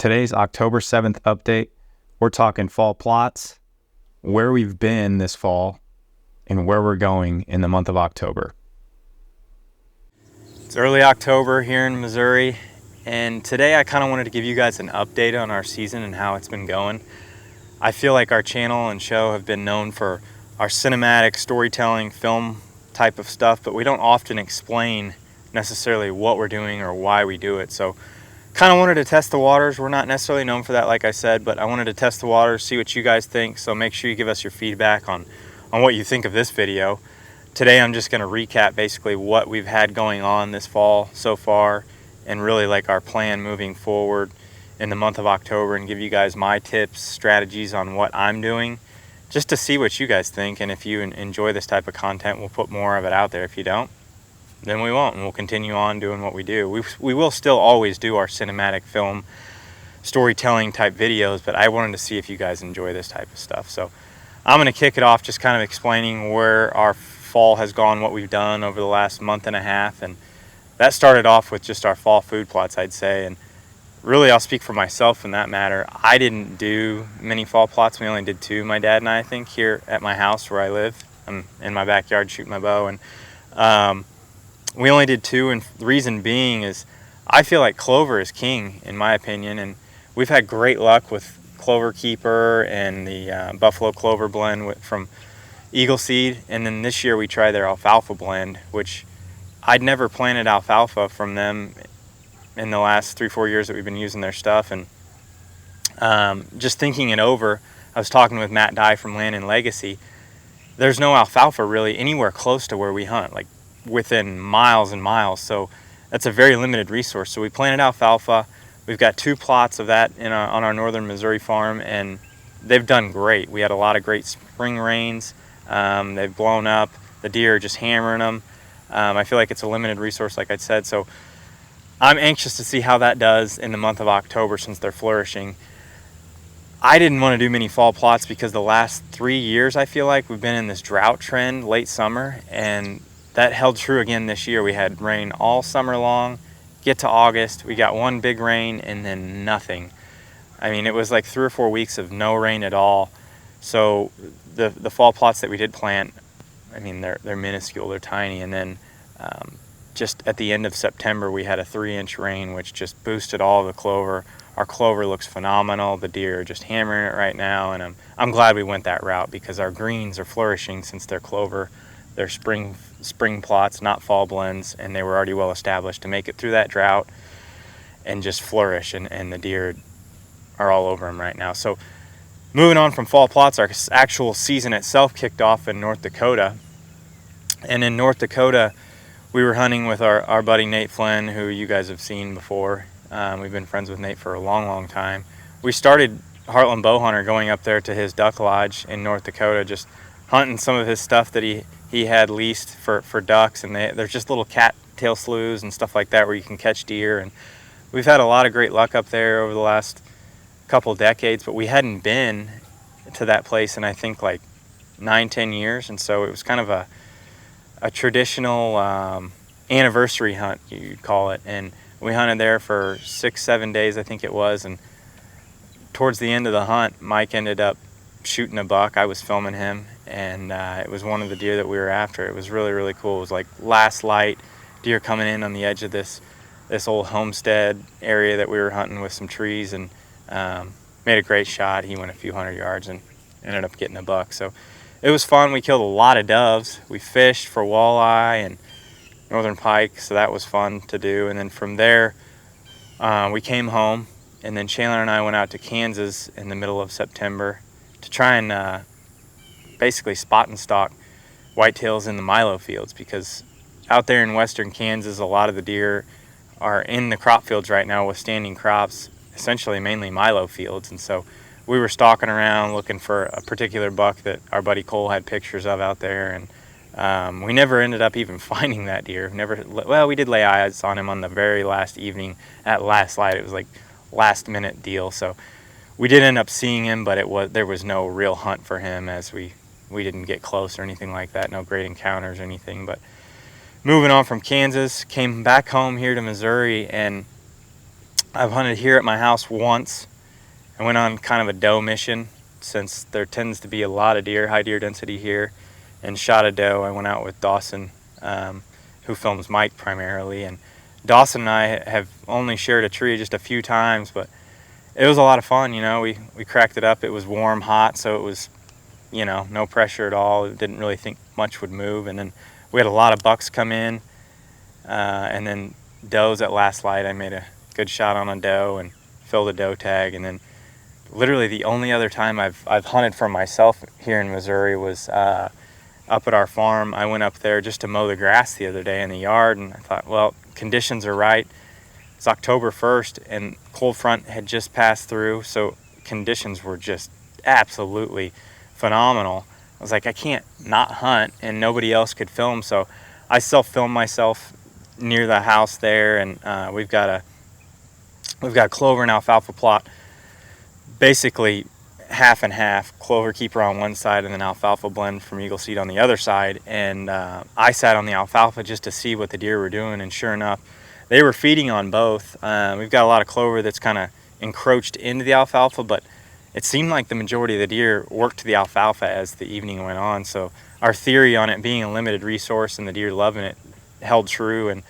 Today's October 7th update, we're talking fall plots, where we've been this fall, and where we're going in the month of October. It's early October here in Missouri, and today I kind of wanted to give you guys an update on our season and how it's been going. I feel like our channel and show have been known for our cinematic storytelling, film type of stuff, but we don't often explain necessarily what we're doing or why we do it. So kind of wanted to test the waters. We're not necessarily known for that, like I said, but I wanted to test the waters, see what you guys think. So make sure you give us your feedback on what you think of this video. Today I'm just going to recap basically what we've had going on this fall so far, and really like our plan moving forward in the month of October, and give you guys my tips, strategies on what I'm doing, just to see what you guys think. And if you enjoy this type of content, we'll put more of it out there. If you don't, then we won't, and we'll continue on doing what we do. We will still always do our cinematic film storytelling type videos, but I wanted to see if you guys enjoy this type of stuff. So I'm going to kick it off just kind of explaining where our fall has gone, what we've done over the last month and a half. And that started off with just our fall food plots, I'd say. And really, I'll speak for myself in that matter. I didn't do many fall plots. We only did two, my dad and I think, here at my house where I live. I'm in my backyard shooting my bow, and we only did two, and the reason being is I feel like clover is king, in my opinion, and we've had great luck with Clover Keeper and the Buffalo Clover blend from Eagle Seed, and then this year we tried their alfalfa blend, which I'd never planted alfalfa from them in the last 3-4 years that we've been using their stuff. And just thinking it over, I was talking with Matt Dye from Land and Legacy. There's no alfalfa really anywhere close to where we hunt, like within miles and miles, so that's a very limited resource. So we planted alfalfa. We've got 2 plots of that on our northern Missouri farm, and they've done great. We had a lot of great spring rains. They've blown up. The deer are just hammering them. I feel like it's a limited resource, like I said, so I'm anxious to see how that does in the month of October since they're flourishing. I didn't want to do many fall plots because the last 3 years I feel like we've been in this drought trend late summer, and that held true again this year. We had rain all summer long. Get to August, we got one big rain and then nothing. I mean, it was like 3 or 4 weeks of no rain at all. So the fall plots that we did plant, I mean, they're minuscule, they're tiny. And then just at the end of September, we had a 3-inch rain, which just boosted all the clover. Our clover looks phenomenal. The deer are just hammering it right now, and I'm glad we went that route because our greens are flourishing since they're clover. They're spring plots, not fall blends, and they were already well established to make it through that drought and just flourish, and the deer are all over them right now. So moving on from fall plots, our actual season itself kicked off in North Dakota. And in North Dakota, we were hunting with our buddy Nate Flynn, who you guys have seen before. We've been friends with Nate for a long time. We started Heartland Bowhunter going up there to his duck lodge in North Dakota, just hunting some of his stuff that he had leased for ducks, and there's just little cattail sloughs and stuff like that where you can catch deer. And we've had a lot of great luck up there over the last couple decades, but we hadn't been to that place in I think like 9-10 years, and so it was kind of a traditional anniversary hunt, you'd call it. And we hunted there for 6-7 days, I think it was, and towards the end of the hunt, Mike ended up shooting a buck. I was filming him, and it was one of the deer that we were after. It was really cool. It was like last light, deer coming in on the edge of this old homestead area that we were hunting with some trees, and made a great shot. He went a few hundred yards and ended up getting a buck. So it was fun. We killed a lot of doves. We fished for walleye and northern pike, so that was fun to do. And then from there, we came home, and then Chandler and I went out to Kansas in the middle of September to try and basically spot and stalk whitetails in the milo fields, because out there in western Kansas, a lot of the deer are in the crop fields right now with standing crops, essentially mainly milo fields. And so we were stalking around looking for a particular buck that our buddy Cole had pictures of out there, and we never ended up even finding that deer. Well, we did lay eyes on him on the very last evening at last light. It was like last minute deal, so we did end up seeing him, but there was no real hunt for him, as we didn't get close or anything like that, no great encounters or anything. But moving on from Kansas, came back home here to Missouri, and I've hunted here at my house once. I went on kind of a doe mission since there tends to be a lot of deer, high deer density here, and shot a doe. I went out with Dawson, who films Mike primarily, and Dawson and I have only shared a tree just a few times, but it was a lot of fun. You know, we cracked it up. It was warm, hot, so it was, you know, no pressure at all. Didn't really think much would move, and then we had a lot of bucks come in, and then does at last light. I made a good shot on a doe and filled a doe tag, and then literally the only other time I've hunted for myself here in Missouri was up at our farm. I went up there just to mow the grass the other day in the yard, and I thought, well, conditions are right. It's October 1st, and cold front had just passed through, so conditions were just absolutely phenomenal. I was like, I can't not hunt, and nobody else could film, so I self-filmed myself near the house there, and we've got a clover and alfalfa plot, basically half and half, clover keeper on one side and then alfalfa blend from Eagle Seed on the other side. And I sat on the alfalfa just to see what the deer were doing, and sure enough, they were feeding on both. We've got a lot of clover that's kind of encroached into the alfalfa, but it seemed like the majority of the deer worked the alfalfa as the evening went on. So our theory on it being a limited resource and the deer loving it held true, and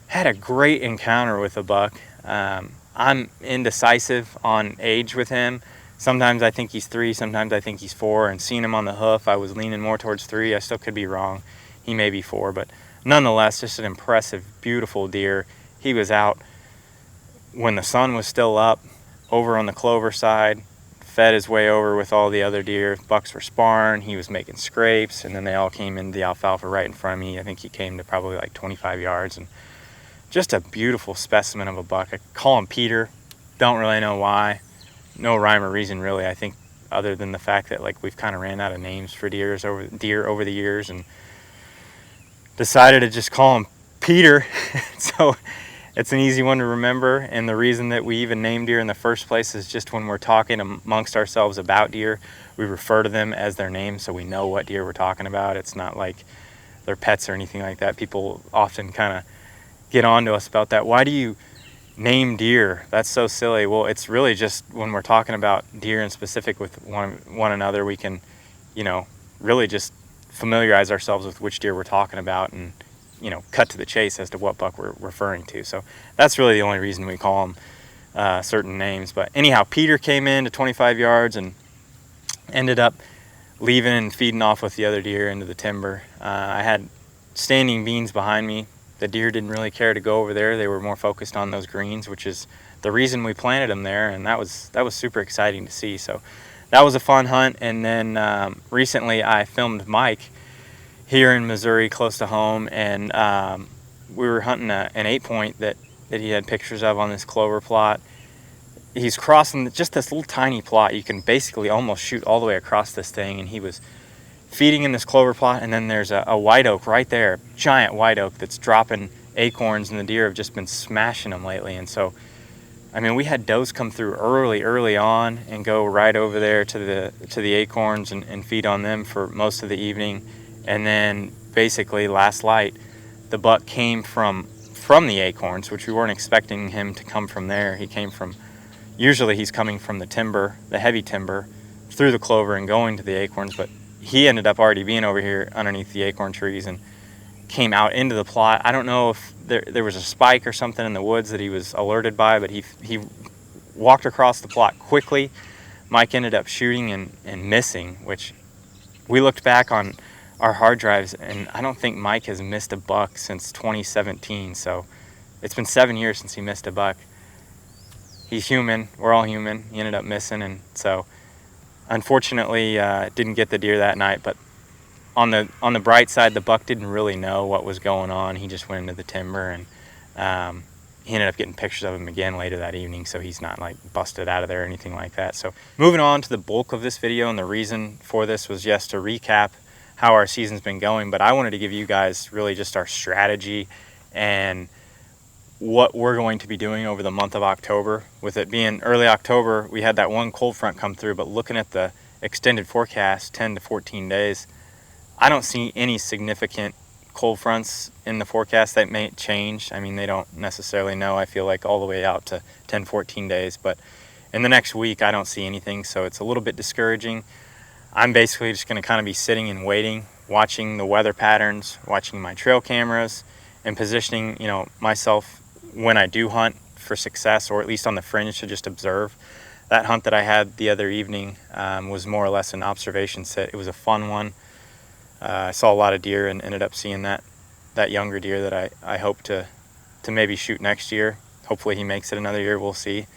had a great encounter with a buck. I'm indecisive on age with him. Sometimes I think he's 3, sometimes I think he's 4, and seeing him on the hoof, I was leaning more towards 3. I still could be wrong. He may be 4, but nonetheless, just an impressive, beautiful deer. He was out when the sun was still up, over on the clover side, fed his way over with all the other deer. Bucks were sparring, he was making scrapes, and then they all came into the alfalfa right in front of me. I think he came to probably like 25 yards, and just a beautiful specimen of a buck. I call him Peter. Don't really know why. No rhyme or reason really. I think other than the fact that like we've kind of ran out of names for deer over the years, and decided to just call him Peter. So it's an easy one to remember. And the reason that we even name deer in the first place is just when we're talking amongst ourselves about deer, we refer to them as their name so we know what deer we're talking about. It's not like they're pets or anything like that. People often kind of get on to us about that. Why do you name deer? That's so silly. Well, it's really just when we're talking about deer in specific with one another, we can, you know, really just familiarize ourselves with which deer we're talking about, and, you know, cut to the chase as to what buck we're referring to. So that's really the only reason we call them certain names. But anyhow, Peter came in to 25 yards and ended up leaving and feeding off with the other deer into the timber. I had standing beans behind me. The deer didn't really care to go over there. They were more focused on those greens, which is the reason we planted them there, and that was super exciting to see. So that was a fun hunt. And then recently I filmed Mike here in Missouri close to home, and we were hunting an 8-point that he had pictures of on this clover plot. He's crossing just this little tiny plot. You can basically almost shoot all the way across this thing, and he was feeding in this clover plot, and then there's a white oak right there, giant white oak that's dropping acorns, and the deer have just been smashing them lately. And so, I mean, we had does come through early on and go right over there to the acorns and feed on them for most of the evening. And then basically last light, the buck came from the acorns, which we weren't expecting him to come from there. He came from, usually he's coming from the timber, the heavy timber, through the clover and going to the acorns, but he ended up already being over here underneath the acorn trees and came out into the plot. I don't know if there was a spike or something in the woods that he was alerted by, but he walked across the plot quickly. Mike ended up shooting and missing, which we looked back on our hard drives, and I don't think Mike has missed a buck since 2017. So it's been 7 years since he missed a buck. He's human. We're all human. He ended up missing, and so unfortunately, didn't get the deer that night. But on the bright side, the buck didn't really know what was going on. He just went into the timber, and he ended up getting pictures of him again later that evening, so he's not like busted out of there or anything like that. So moving on to the bulk of this video, and the reason for this was, yes, to recap how our season's been going, but I wanted to give you guys really just our strategy and what we're going to be doing over the month of October. With it being early October, we had that one cold front come through, but looking at the extended forecast, 10 to 14 days, I don't see any significant cold fronts in the forecast that may change. I mean, they don't necessarily know, I feel like, all the way out to 10, 14 days. But in the next week, I don't see anything, so it's a little bit discouraging. I'm basically just going to kind of be sitting and waiting, watching the weather patterns, watching my trail cameras, and positioning, myself when I do hunt for success, or at least on the fringe to just observe. That hunt that I had the other evening was more or less an observation sit. It was a fun one. I saw a lot of deer and ended up seeing that younger deer that I hope to maybe shoot next year. Hopefully he makes it another year, we'll see.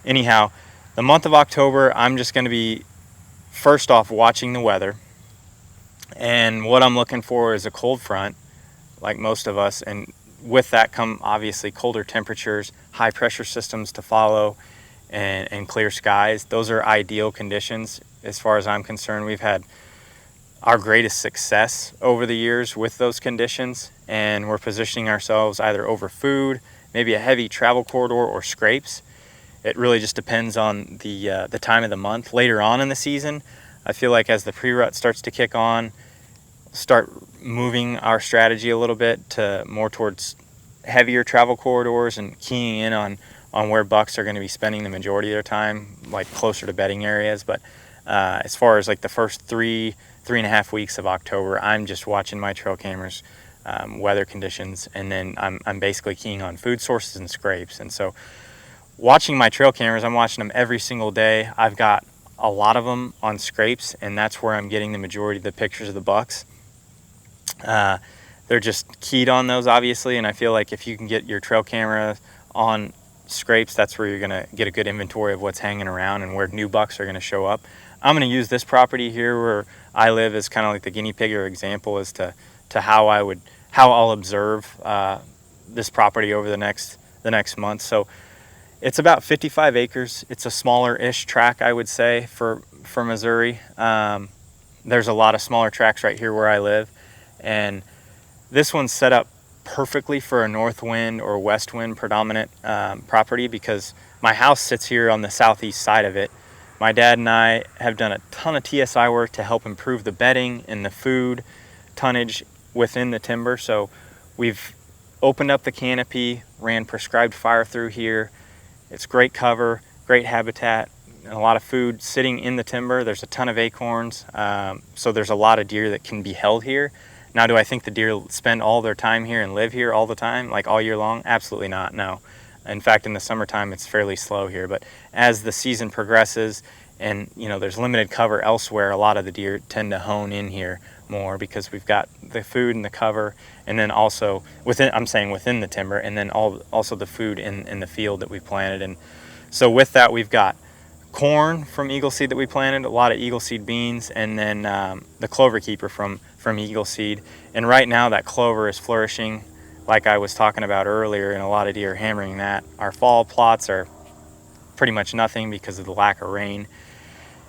Anyhow, the month of October, I'm just going to be first off watching the weather, and what I'm looking for is a cold front, like most of us, and with that come obviously colder temperatures, high pressure systems to follow, and clear skies. Those are ideal conditions as far as I'm concerned. We've had our greatest success over the years with those conditions, and we're positioning ourselves either over food, maybe a heavy travel corridor, or scrapes. It really just depends on the time of the month. Later on in the season, I feel like as the pre-rut starts to kick on, start moving our strategy a little bit to more towards heavier travel corridors and keying in on where bucks are going to be spending the majority of their time, like closer to bedding areas. But as far as like the first three and a half weeks of October, I'm just watching my trail cameras, weather conditions, and then I'm basically keying on food sources and scrapes. And so watching my trail cameras, I'm watching them every single day. I've got a lot of them on scrapes, and that's where I'm getting the majority of the pictures of the bucks. They're just keyed on those, obviously, and I feel like if you can get your trail camera on scrapes, that's where you're going to get a good inventory of what's hanging around and where new bucks are going to show up. I'm going to use this property here where I live as kind of like the guinea pig or example as to how I'll observe this property over the next month. So it's about 55 acres. It's a smaller-ish track, I would say, for Missouri. There's a lot of smaller tracks right here where I live, and this one's set up perfectly for a north wind or west wind predominant property because my house sits here on the southeast side of it. My dad and I have done a ton of TSI work to help improve the bedding and the food tonnage within the timber. So we've opened up the canopy, ran prescribed fire through here. It's great cover, great habitat, and a lot of food sitting in the timber. There's a ton of acorns, so there's a lot of deer that can be held here. Now, do I think the deer spend all their time here and live here all the time, like all year long? Absolutely not, no. In fact, in the summertime, it's fairly slow here. But as the season progresses and, there's limited cover elsewhere, a lot of the deer tend to hone in here more because we've got the food and the cover, and then also within the timber, and then also the food in the field that we planted. And so with that, we've got corn from eagle seed that we planted, a lot of eagle seed beans, and then the clover keeper from eagle seed. And right now that clover is flourishing like I was talking about earlier, and a lot of deer are hammering that. Our fall plots are pretty much nothing because of the lack of rain.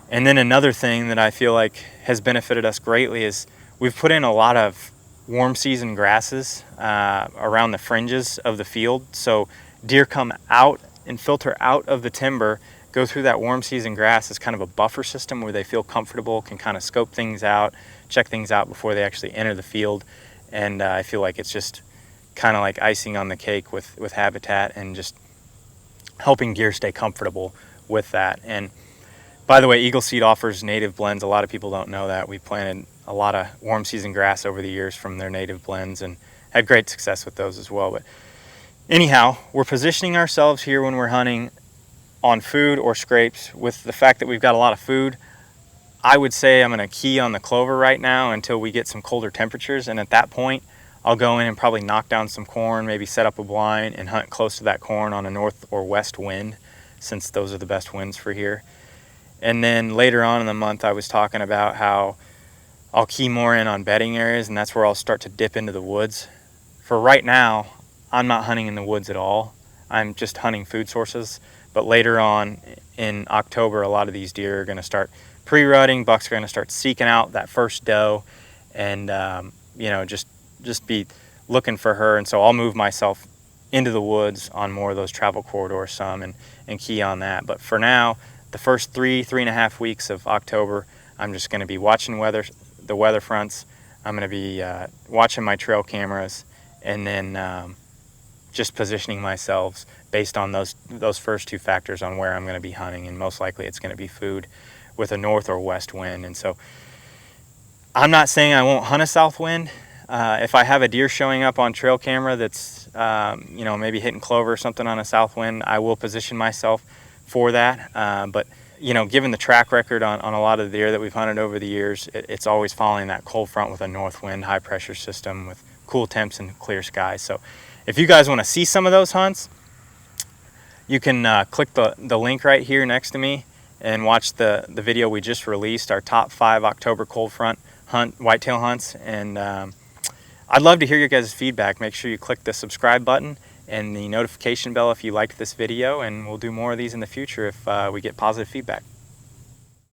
And then another thing that I feel like has benefited us greatly is we've put in a lot of warm season grasses around the fringes of the field. So deer come out and filter out of the timber, go through that warm season grass as kind of a buffer system where they feel comfortable, can kind of scope things out, check things out before they actually enter the field. And I feel like it's just kind of like icing on the cake with habitat and just helping deer stay comfortable with that. And by the way, eagle seed offers native blends. A lot of people don't know that. We planted a lot of warm season grass over the years from their native blends and had great success with those as well. But anyhow, we're positioning ourselves here when we're hunting on food or scrapes. With the fact that we've got a lot of food, I would say I'm going to key on the clover right now until we get some colder temperatures, and at that point I'll go in and probably knock down some corn, maybe set up a blind and hunt close to that corn on a north or west wind, since those are the best winds for here. And then later on in the month, I was talking about how I'll key more in on bedding areas, and that's where I'll start to dip into the woods. For right now, I'm not hunting in the woods at all. I'm just hunting food sources. But later on in October, a lot of these deer are going to start pre-rutting. Bucks are going to start seeking out that first doe, and just be looking for her. And so I'll move myself into the woods on more of those travel corridors some and key on that. But for now, the first three and a half weeks of October, I'm just going to be watching the weather fronts, I'm going to be watching my trail cameras, and then just positioning myself based on those first two factors on where I'm going to be hunting, and most likely it's going to be food with a north or west wind. And so I'm not saying I won't hunt a south wind. If I have a deer showing up on trail camera that's maybe hitting clover or something on a south wind, I will position myself for that. But given the track record on a lot of the deer that we've hunted over the years, it's always following that cold front with a north wind, high pressure system with cool temps and clear skies. So if you guys want to see some of those hunts, you can click the link right here next to me and watch the video we just released, our top 5 October cold front whitetail hunts. And I'd love to hear your guys' feedback. Make sure you click the subscribe button and the notification bell if you liked this video, and we'll do more of these in the future if we get positive feedback.